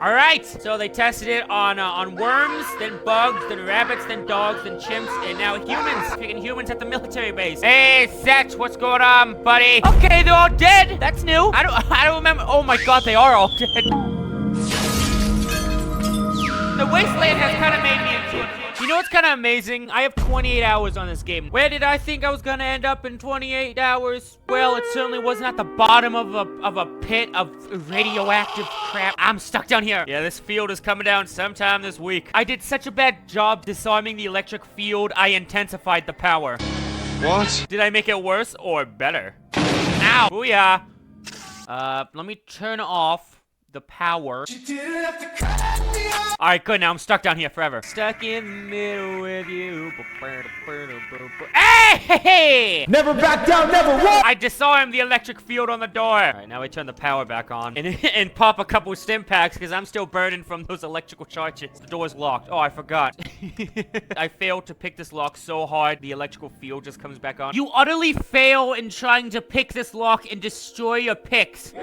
All right, so they tested it on worms, then bugs, then rabbits, then dogs, then chimps, and now humans. Freaking humans at the military base. Hey, Sex, what's going on, buddy? Okay, they're all dead. That's new. I don't remember. Oh my God, they are all dead. The wasteland has kind of made me into it. You know what's kind of amazing? I have 28 hours on this game. Where did I think I was gonna end up in 28 hours? Well, it certainly wasn't at the bottom of a pit of radioactive crap. I'm stuck down here. Yeah, this field is coming down sometime this week. I did such a bad job disarming the electric field, I intensified the power. What? Did I make it worse or better? Ow! Booyah! Let me turn off the power. Alright, good. Now I'm stuck down here forever. Stuck in the middle with you. Hey! Never back down, never walk! I disarmed the electric field on the door. Alright, now we turn the power back on. And pop a couple stim packs because I'm still burning from those electrical charges. The door's locked. Oh, I forgot. I failed to pick this lock so hard, the electrical field just comes back on. You utterly fail in trying to pick this lock and destroy your picks.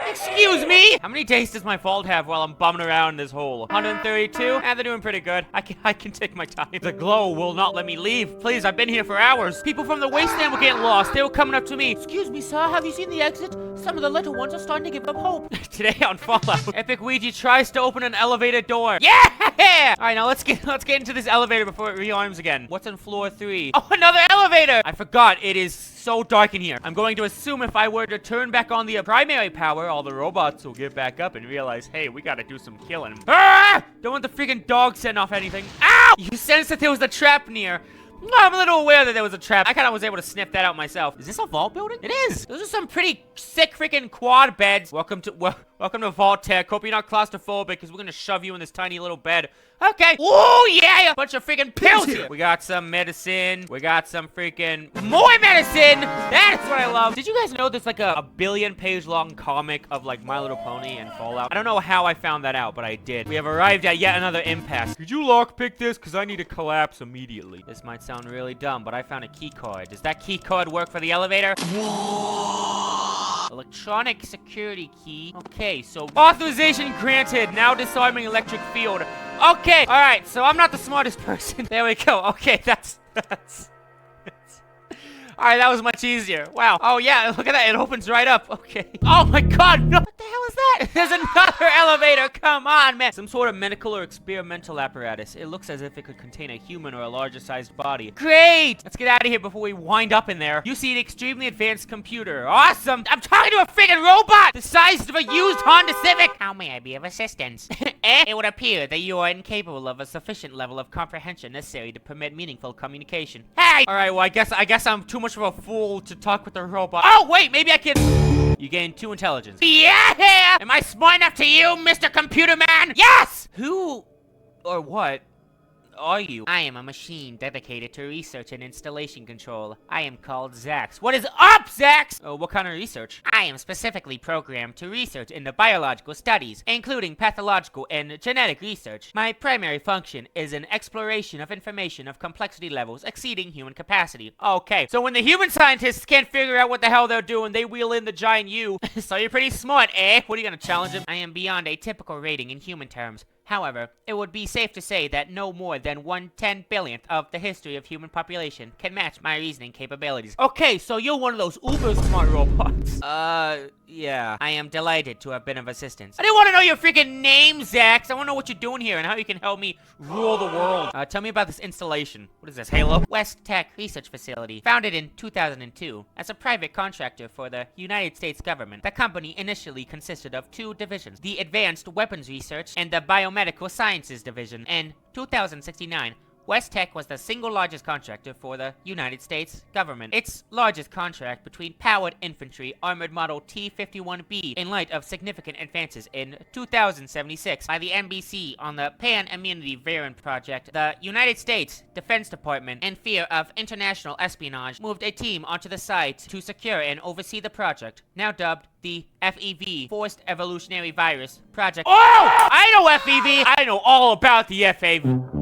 Excuse me? How many days does my vault have while I'm bumming around in this hole? 132? They're doing pretty good. I can take my time. The glow will not let me leave. Please, I've been here for hours. People from the wasteland were getting lost. They were coming up to me. Excuse me, sir, have you seen the exit? Some of the little ones are starting to give up hope. Today on Fallout, EpicWeegee tries to open an elevator door. Yeah! Alright, now let's get into this elevator before it rearms again. What's on floor 3? Oh, another elevator! I forgot, it is so dark in here. I'm going to assume if I were to turn back on the primary power, all the robots will get back up and realize, hey, we gotta do some killing. Ah! Don't want the freaking dog setting off anything. Ow! You sensed that there was a trap near. I'm a little aware that there was a trap. I kind of was able to sniff that out myself. Is this a vault building? It is. Those are some pretty sick freaking quad beds. Welcome to Vault Tech. Hope you're not claustrophobic because we're gonna shove you in this tiny little bed. Okay. Oh yeah! Bunch of freaking pills here. We got some medicine. We got some freaking more medicine. That's what I love. Did you guys know there's like a billion-page long comic of like My Little Pony and Fallout? I don't know how I found that out, but I did. We have arrived at yet another impasse. Could you lockpick this? Because I need to collapse immediately. This might sound really dumb, but I found a key card. Does that key card work for the elevator? Electronic security key. Okay, so authorization granted. Now disarming electric field. Okay, all right. So I'm not the smartest person. There we go. Okay, that's. All right, that was much easier. Wow. Oh yeah, look at that. It opens right up. Okay. Oh my God. No. What the hell is that? There's another elevator. Come on, man. Some sort of medical or experimental apparatus. It looks as if it could contain a human or a larger sized body. Great. Let's get out of here before we wind up in there. You see an extremely advanced computer. Awesome. I'm talking to a freaking robot the size of a used Honda Civic. How may I be of assistance? It would appear that you are incapable of a sufficient level of comprehension necessary to permit meaningful communication. Hey. All right. Well, I guess I'm too much of a fool to talk with the robot. Oh wait, maybe I can. You gain 2 intelligence. Yeah! Am I smart enough to you, Mr. Computer Man? Yes! Who or what are you? I am a machine dedicated to research and installation control. I am called Zax. What is up, Zax? Oh, what kind of research? I am specifically programmed to research into biological studies, including pathological and genetic research. My primary function is an exploration of information of complexity levels exceeding human capacity. Okay, so when the human scientists can't figure out what the hell they're doing, they wheel in the giant you. So you're pretty smart, eh? What are you gonna challenge him? I am beyond a typical rating in human terms. However, it would be safe to say that no more than 1/10 billionth of the history of human population can match my reasoning capabilities. Okay, so you're one of those uber smart robots. Yeah. I am delighted to have been of assistance. I didn't want to know your freaking name, Zax. I want to know what you're doing here and how you can help me rule the world. Tell me about this installation. What is this, Halo? West Tech Research Facility. Founded in 2002 as a private contractor for the United States government. The company initially consisted of 2 divisions, the Advanced Weapons Research and the Biomedical Sciences Division. In 2069, West Tech was the single largest contractor for the United States government. Its largest contract between Powered Infantry Armored Model T-51B in light of significant advances in 2076 by the NBC on the Pan-Immunity Variant Project. The United States Defense Department, in fear of international espionage, moved a team onto the site to secure and oversee the project, now dubbed the FEV, Forced Evolutionary Virus Project. Oh! I know FEV! I know all about the FEV.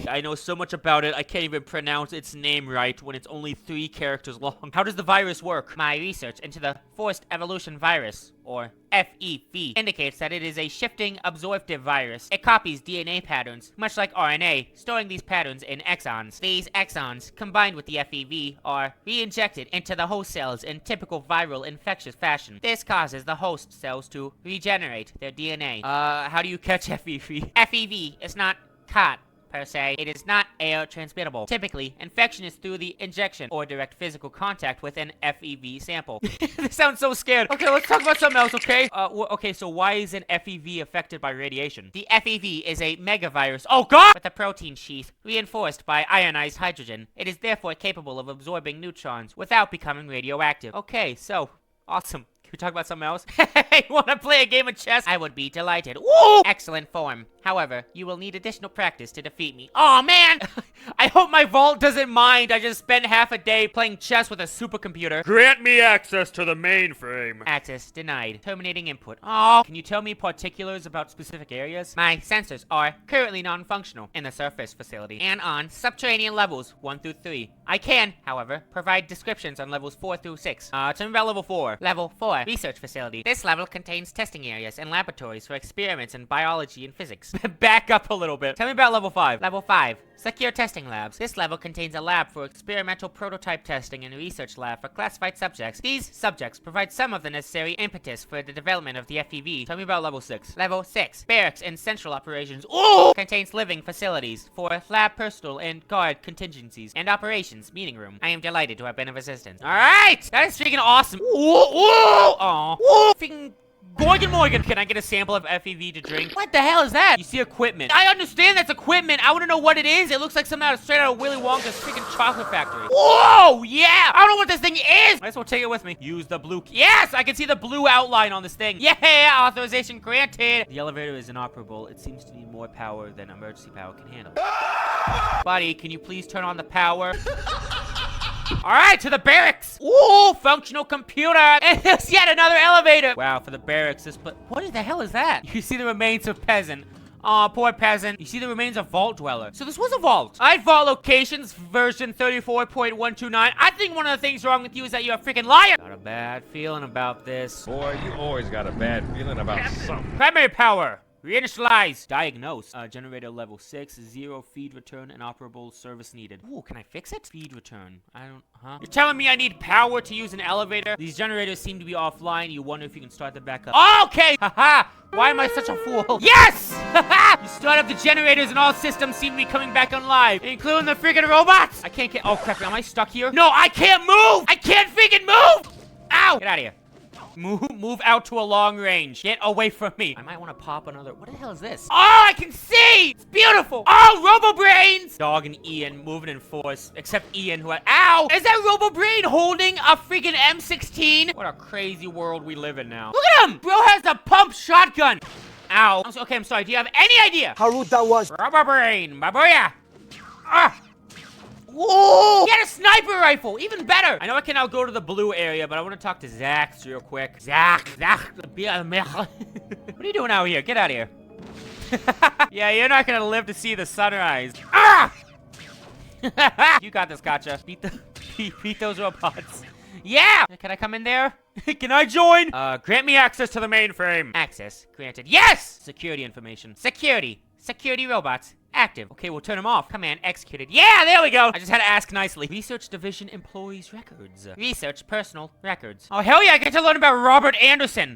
I know so much about it, I can't even pronounce its name right when it's only 3 characters long. How does the virus work? My research into the forced evolution virus, or FEV, indicates that it is a shifting absorptive virus. It copies DNA patterns, much like RNA, storing these patterns in exons. These exons, combined with the FEV, are re-injected into the host cells in typical viral infectious fashion. This causes the host cells to regenerate their DNA. How do you catch FEV? FEV is not caught per se. It is not air transmittable. Typically, infection is through the injection or direct physical contact with an FEV sample. This sounds so scared. Okay, let's talk about something else, okay? Okay, so why is an FEV affected by radiation? The FEV is a megavirus. Oh god! With a protein sheath reinforced by ionized hydrogen. It is therefore capable of absorbing neutrons without becoming radioactive. Okay, so awesome. Can we talk about something else? Hey, wanna play a game of chess? I would be delighted. Woo! Excellent form. However, you will need additional practice to defeat me. Oh man! I hope my vault doesn't mind. I just spent half a day playing chess with a supercomputer. Grant me access to the mainframe. Access denied. Terminating input. Oh, can you tell me particulars about specific areas? My sensors are currently non-functional in the surface facility and on subterranean levels 1 through 3. I can, however, provide descriptions on levels 4 through 6. Tell me about level 4. Level 4. Research facility. This level contains testing areas and laboratories for experiments in biology and physics. Back up a little bit. Tell me about level 5. Level 5. Secure testing labs. This level contains a lab for experimental prototype testing and a research lab for classified subjects. These subjects provide some of the necessary impetus for the development of the FEV. Tell me about level 6. Level 6. Barracks and central operations. Ooh! Contains living facilities for lab personnel and guard contingencies and operations meeting room. I am delighted to have been of assistance. Alright! That is freaking awesome. Ooh! Ooh! Aw. Freaking Morgan Morgan, can I get a sample of FEV to drink? What the hell is that? You see equipment. I understand that's equipment. I want to know what it is. It looks like something straight out of Willy Wonka's freaking chocolate factory. Whoa, yeah. I don't know what this thing is. Might as well take it with me. Use the blue key. Yes, I can see the blue outline on this thing. Yeah, authorization granted. The elevator is inoperable. It seems to need more power than emergency power can handle. Buddy, can you please turn on the power? Alright, to the barracks! Ooh, functional computer! And there's yet another elevator! Wow, for the barracks, what the hell is that? You see the remains of peasant. Aw, poor peasant. You see the remains of vault dweller. So this was a vault. I had vault locations, version 34.129. I think one of the things wrong with you is that you're a freaking liar! Got a bad feeling about this. Boy, you always got a bad feeling about something. Primary power! Reinitialize. Diagnose. Generator level 6. 0 feed return. Inoperable service needed. Ooh, can I fix it? Feed return. You're telling me I need power to use an elevator? These generators seem to be offline. You wonder if you can start them back up. Okay! Haha! Why am I such a fool? Yes! Haha! You start up the generators and all systems seem to be coming back online, including the freaking robots! I can't get- oh crap, am I stuck here? No, I can't move! I can't freaking move! Ow! Get out of here. Move out to a long range. Get away from me. I might want to pop another. What the hell is this? Oh, I can see! It's beautiful! Oh, Robo-Brains! Dog and Ian moving in force. Except Ian, who had. Ow! Is that Robo-Brain holding a freaking M16? What a crazy world we live in now. Look at him! Bro has a pump shotgun. Ow. I'm sorry. Do you have any idea how rude that was? Robo-Brain. Babuya. Ah! Whoa! Get a sniper rifle! Even better! I know I can now go to the blue area, but I want to talk to Zach real quick. Zach! What are you doing out here? Get out of here. Yeah, you're not gonna live to see the sunrise. Ah! You got this, gotcha. Beat those robots. Yeah! Can I come in there? Can I join? Grant me access to the mainframe. Access granted. Yes! Security information. Security robots. Active. Okay, we'll turn them off. Command executed. Yeah, there we go. I just had to ask nicely. Research Division Employees Records. Research Personal Records. Oh, hell yeah, I get to learn about Robert Anderson.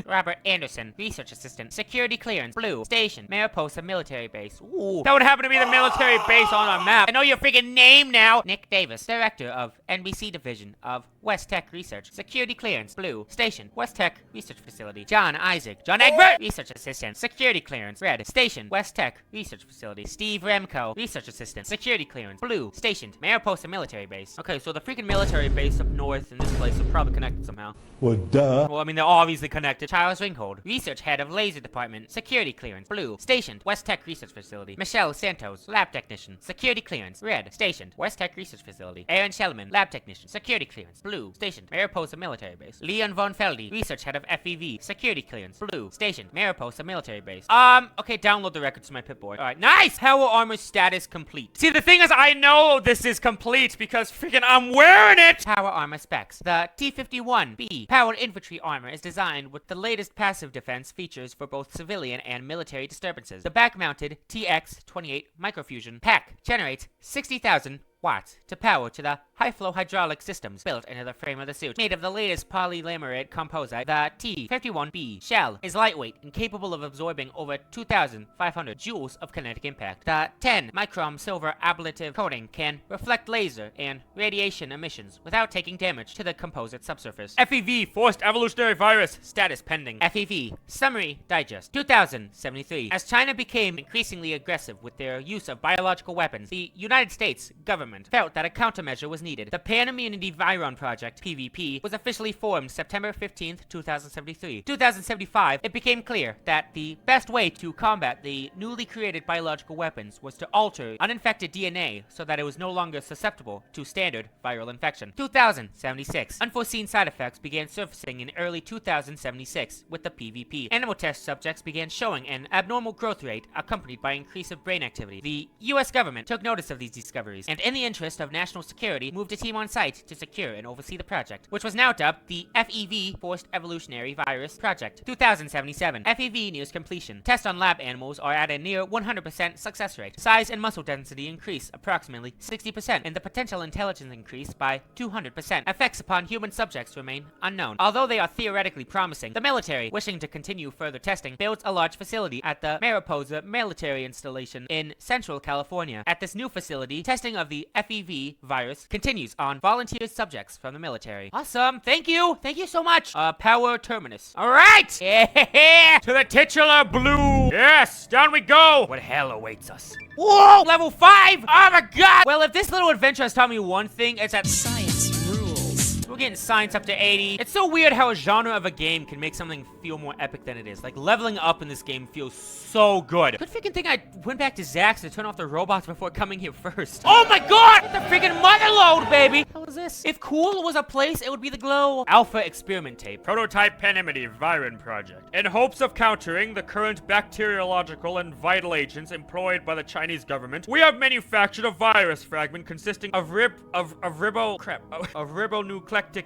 Robert Anderson. Research Assistant. Security Clearance. Blue. Station. Mariposa Military Base. Ooh. That would happen to be the military base on a map. I know your freaking name now. Nick Davis. Director of NBC Division of West Tech Research. Security Clearance. Blue. Station. West Tech Research Facility. John Isaac. John Egbert. Research Assistant. Security Clearance. Red. Station. West Tech Research Facility. Steve Remco, Research Assistant, Security Clearance, Blue, Stationed, Mariposa Military Base. Okay, so the freaking military base up north in this place are probably connected somehow. Well, duh. Well, I mean, they're obviously connected. Charles Ringhold, Research Head of Laser Department, Security Clearance, Blue, Stationed, West Tech Research Facility. Michelle Santos, Lab Technician, Security Clearance, Red, Stationed, West Tech Research Facility. Aaron Shellman, Lab Technician, Security Clearance, Blue, Stationed, Mariposa Military Base. Leon Von Feldy, Research Head of FEV, Security Clearance, Blue, Stationed, Mariposa Military Base. Okay, download the records to my Pip-Boy. Alright, nice! Alright! Power armor status complete. See, the thing is, I know this is complete because freaking I'm wearing it! Power armor specs. The T-51B powered infantry armor is designed with the latest passive defense features for both civilian and military disturbances. The back-mounted TX-28 microfusion pack generates 60,000 watts to power to the high-flow hydraulic systems built into the frame of the suit. Made of the latest polylaminate composite, the T-51B shell is lightweight and capable of absorbing over 2,500 joules of kinetic impact. The 10-micron silver ablative coating can reflect laser and radiation emissions without taking damage to the composite subsurface. FEV, forced evolutionary virus, status pending. FEV, summary digest, 2073. As China became increasingly aggressive with their use of biological weapons, the United States government felt that a countermeasure was needed. The Pan-Immunity Viron Project, PVP, was officially formed September 15th, 2073. 2075, it became clear that the best way to combat the newly created biological weapons was to alter uninfected DNA so that it was no longer susceptible to standard viral infection. 2076, unforeseen side effects began surfacing in early 2076 with the PVP. Animal test subjects began showing an abnormal growth rate accompanied by increase of brain activity. The US government took notice of these discoveries, and in the interest of national security, moved a team on site to secure and oversee the project, which was now dubbed the FEV Forced Evolutionary Virus Project. 2077. FEV nears completion. Tests on lab animals are at a near 100% success rate. Size and muscle density increase approximately 60%, and the potential intelligence increase by 200%. Effects upon human subjects remain unknown. Although they are theoretically promising, the military, wishing to continue further testing, builds a large facility at the Mariposa military installation in Central California. At this new facility, testing of the FEV virus continues on volunteer subjects from the military. Awesome. Thank you. Thank you so much. Power terminus. All right. Yeah. To the titular blue. Yes. Down we go. What hell awaits us? Whoa. Level 5. Oh my god. Well, if this little adventure has taught me one thing, it's that Science rules. we're getting science up to 80. It's so weird how a genre of a game can make something feel more epic than it is. Like, leveling up in this game feels so good. Good freaking thing I went back to Zax's to turn off the robots before coming here first. Oh my god! Get the freaking mother load, baby! What the hell is this? If cool was a place, it would be the glow. Alpha experiment tape. Prototype Pan-Immunity Viron Project. In hopes of countering the current bacteriological and vital agents employed by the Chinese government, we have manufactured a virus fragment consisting of ribonucleic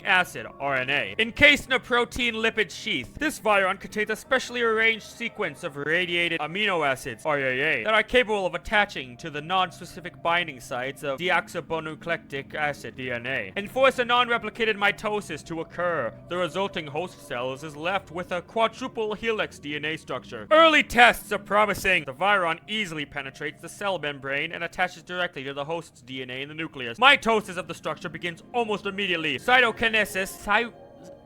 acid, RNA, encased in a protein lipid sheath. This viron contains a specially arranged sequence of radiated amino acids, RAA, that are capable of attaching to the non-specific binding sites of deoxyribonucleic acid, DNA, and force a non-replicated mitosis to occur. The resulting host cells is left with a quadruple helix DNA structure. Early tests are promising. The viron easily penetrates the cell membrane and attaches directly to the host's DNA in the nucleus. Mitosis of the structure begins almost immediately.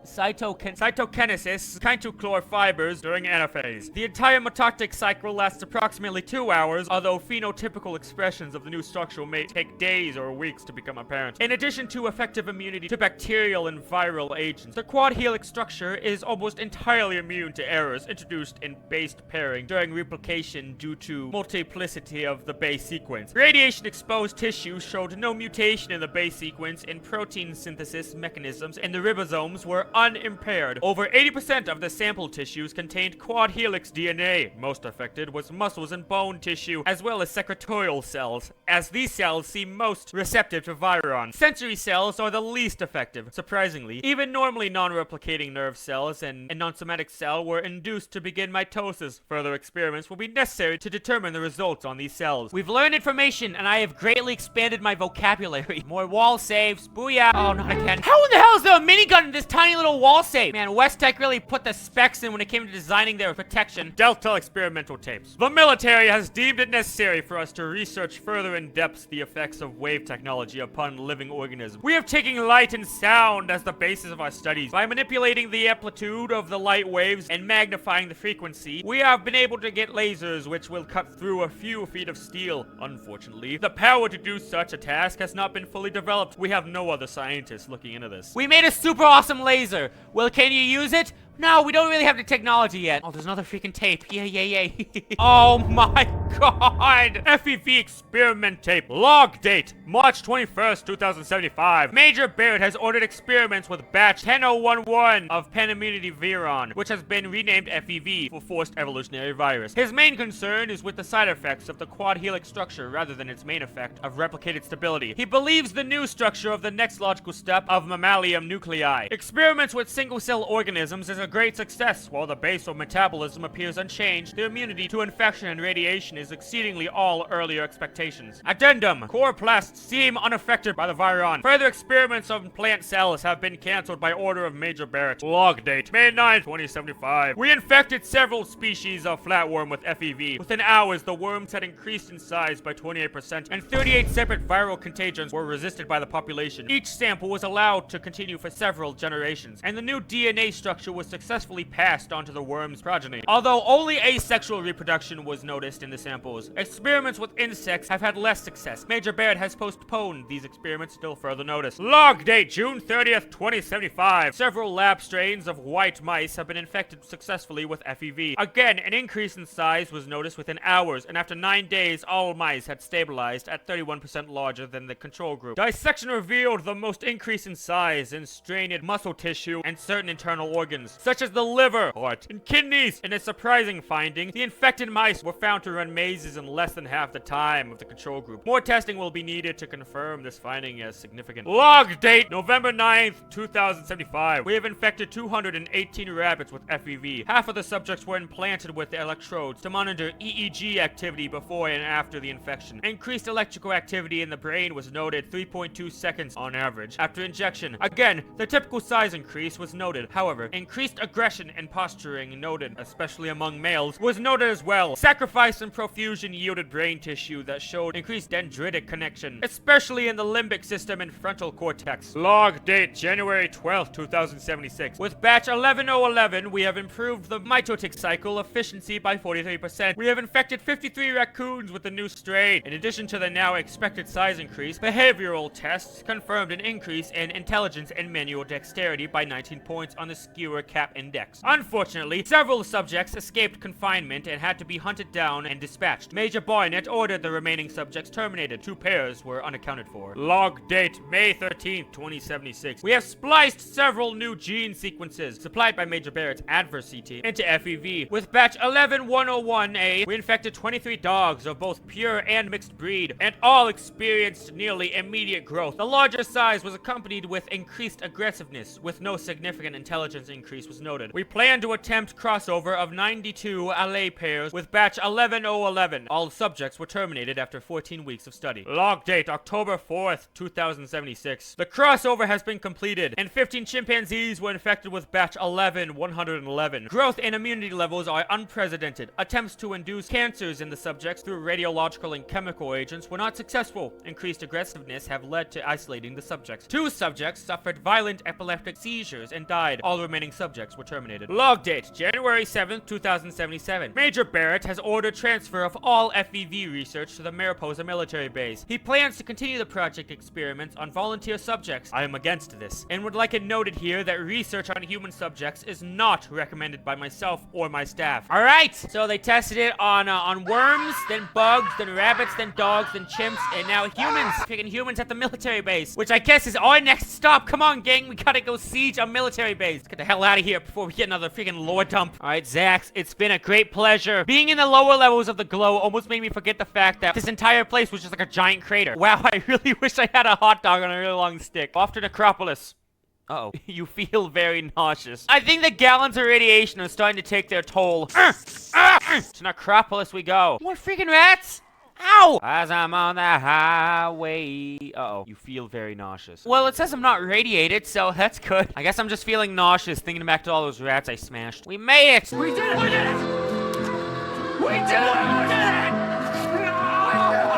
Cytokinesis kinetochlore fibers during anaphase. The entire mitotic cycle lasts approximately 2 hours, although phenotypical expressions of the new structure may take days or weeks to become apparent. In addition to effective immunity to bacterial and viral agents, the quad helix structure is almost entirely immune to errors introduced in base pairing during replication due to multiplicity of the base sequence. Radiation-exposed tissues showed no mutation in the base sequence, and protein synthesis mechanisms in the ribosomes were unimpaired. Over 80% of the sample tissues contained quad helix DNA. Most affected was muscles and bone tissue, as well as secretorial cells, as these cells seem most receptive to viron. Sensory cells are the least effective. Surprisingly, even normally non-replicating nerve cells and a non-somatic cell were induced to begin mitosis. Further experiments will be necessary to determine the results on these cells. We've learned information, and I have greatly expanded my vocabulary. More wall saves. Booyah. Oh, not again. How in the hell is there a minigun in this tiny little wall save? Man, West-Tech really put the specs in when it came to designing their protection. Delta experimental tapes. The military has deemed it necessary for us to research further in depth the effects of wave technology upon living organisms. We have taken light and sound as the basis of our studies. By manipulating the amplitude of the light waves and magnifying the frequency, we have been able to get lasers which will cut through a few feet of steel. Unfortunately, the power to do such a task has not been fully developed. We have no other scientists looking into this. We made a super awesome laser. Well, can you use it? No, we don't really have the technology yet. Oh, there's another freaking tape. Yay. Oh my god. FEV experiment tape. Log date, March 21st, 2075. Major Barrett has ordered experiments with batch 10011 of Panimmunity Viron, which has been renamed FEV for forced evolutionary virus. His main concern is with the side effects of the quad helix structure rather than its main effect of replicated stability. He believes the new structure of the next logical step of mammalian nuclei. Experiments with single-cell organisms is a great success. While the basal metabolism appears unchanged, the immunity to infection and radiation is exceedingly all earlier expectations. Addendum: chloroplasts seem unaffected by the viron. Further experiments on plant cells have been cancelled by order of Major Barrett. Log date, May 9, 2075. We infected several species of flatworm with FEV. Within hours, the worms had increased in size by 28%, and 38 separate viral contagions were resisted by the population. Each sample was allowed to continue for several generations, and the new DNA structure was successfully passed onto the worm's progeny. Although only asexual reproduction was noticed in the samples, experiments with insects have had less success. Major Barrett has postponed these experiments until further notice. Log date, June 30th, 2075. Several lab strains of white mice have been infected successfully with FEV. Again, an increase in size was noticed within hours, and after 9 days, all mice had stabilized at 31% larger than the control group. Dissection revealed the most increase in size in strained muscle tissue and certain internal organs, such as the liver, heart, and kidneys. In a surprising finding, the infected mice were found to run mazes in less than half the time of the control group. More testing will be needed to confirm this finding as significant. Log date, November 9th, 2075. We have infected 218 rabbits with FEV. Half of the subjects were implanted with the electrodes to monitor EEG activity before and after the infection. Increased electrical activity in the brain was noted 3.2 seconds on average after injection. Again, the typical size increase was noted. However, increased aggression and posturing noted, especially among males, was noted as well. Sacrifice and profusion yielded brain tissue that showed increased dendritic connection, especially in the limbic system and frontal cortex. Log date, January 12th, 2076. With batch 11011, we have improved the mitotic cycle efficiency by 43%. We have infected 53 raccoons with the new strain. In addition to the now expected size increase, behavioral tests confirmed an increase in intelligence and manual dexterity by 19 points on the Skewer Cap Index. Unfortunately, several subjects escaped confinement and had to be hunted down and dispatched. Major Barnett ordered the remaining subjects terminated. 2 pairs were unaccounted for. Log date, May 13th, 2076. We have spliced several new gene sequences supplied by Major Barrett's adversity team into FEV. With batch 11101A, we infected 23 dogs of both pure and mixed breed, and all experienced nearly immediate growth. The larger size was accompanied with increased aggressiveness, with no significant intelligence increase was noted. We plan to attempt crossover of 92 allele pairs with batch 11011. All subjects were terminated after 14 weeks of study. Log date, October 4th, 2076. The crossover has been completed, and 15 chimpanzees were infected with batch 11111. Growth and immunity levels are unprecedented. Attempts to induce cancers in the subjects through radiological and chemical agents were not successful. Increased aggressiveness have led to isolating the subjects. 2 subjects suffered violent epileptic seizures and died. All remaining subjects were terminated. Log date, January 7th, 2077. Major Barrett has ordered transfer of all FEV research to the Mariposa military base. He plans to continue the project experiments on volunteer subjects. I am against this, and would like it noted here that research on human subjects is not recommended by myself or my staff. Alright, so they tested it on worms, then bugs, then rabbits, then dogs, then chimps, and now humans. Freaking humans at the military base, which I guess is our next stop. Come on, gang, we gotta go siege a military base. Let's get the hell out of here before we get another freaking lore dump. Alright, Zax, it's been a great pleasure. Being in the lower levels of the glow almost made me forget the fact that this entire place was just like a giant crater. Wow, I really wish I had a hot dog on a really long stick. Off to Necropolis. Uh-oh. You feel very nauseous. I think the gallons of radiation are starting to take their toll. To Necropolis we go. More freaking rats? Ow! As I'm on the highway. Uh-oh. You feel very nauseous. Well, it says I'm not radiated, so that's good. I guess I'm just feeling nauseous thinking back to all those rats I smashed. We made it! We did it! We did it! We did it! We did it!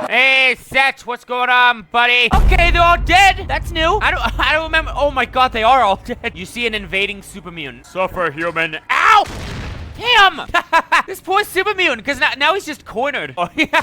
Hey, Set, what's going on, buddy? Okay, they're all dead. That's new. I don't remember. Oh my god, they are all dead. You see an invading super mutant. Suffer, human. Ow! Damn! This poor super mutant, because now he's just cornered. Oh, yeah.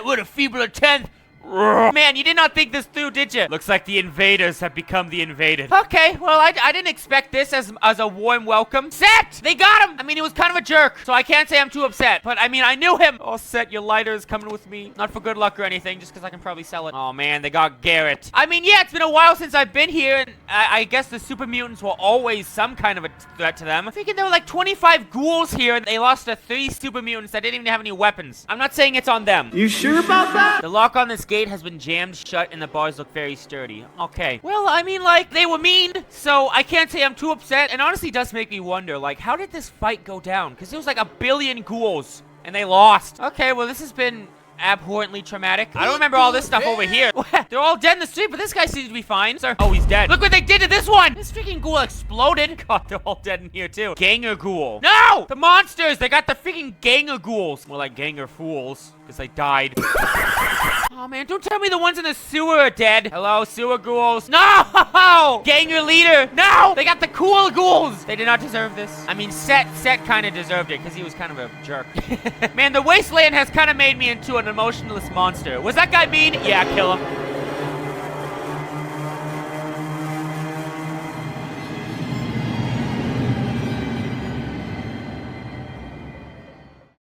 What a feeble attempt. Man, you did not think this through, did you? Looks like the invaders have become the invaded. Okay, well, I didn't expect this as a warm welcome. Set! They got him! I mean, he was kind of a jerk, so I can't say I'm too upset. But, I mean, I knew him. Oh, Set, your lighter is coming with me. Not for good luck or anything, just because I can probably sell it. Oh, man, they got Garrett. I mean, yeah, it's been a while since I've been here, and I guess the super mutants were always some kind of a threat to them. I'm thinking there were like 25 ghouls here, and they lost to 3 super mutants that didn't even have any weapons. I'm not saying it's on them. You sure about that? The lock on this gate has been jammed shut, and the bars look very sturdy. Okay. Well, I mean, like, they were mean, so I can't say I'm too upset. And honestly, it does make me wonder, like, how did this fight go down? Because there was like 1 billion ghouls, and they lost. Okay, well, this has been abhorrently traumatic. I don't remember all this stuff over here. They're all dead in the street, but this guy seems to be fine. Sir. Oh, he's dead. Look what they did to this one. This freaking ghoul exploded. God, they're all dead in here too. Ganger ghoul. No! The monsters. They got the freaking ganger ghouls. More like ganger fools, because they died. Oh, man, don't tell me the ones in the sewer are dead. Hello, sewer ghouls. No! Ganger leader. No! They got the cool ghouls. They did not deserve this. I mean, Set kind of deserved it, because he was kind of a jerk. Man, the wasteland has kind of made me into an emotionless monster. Was that guy mean? Yeah, kill him.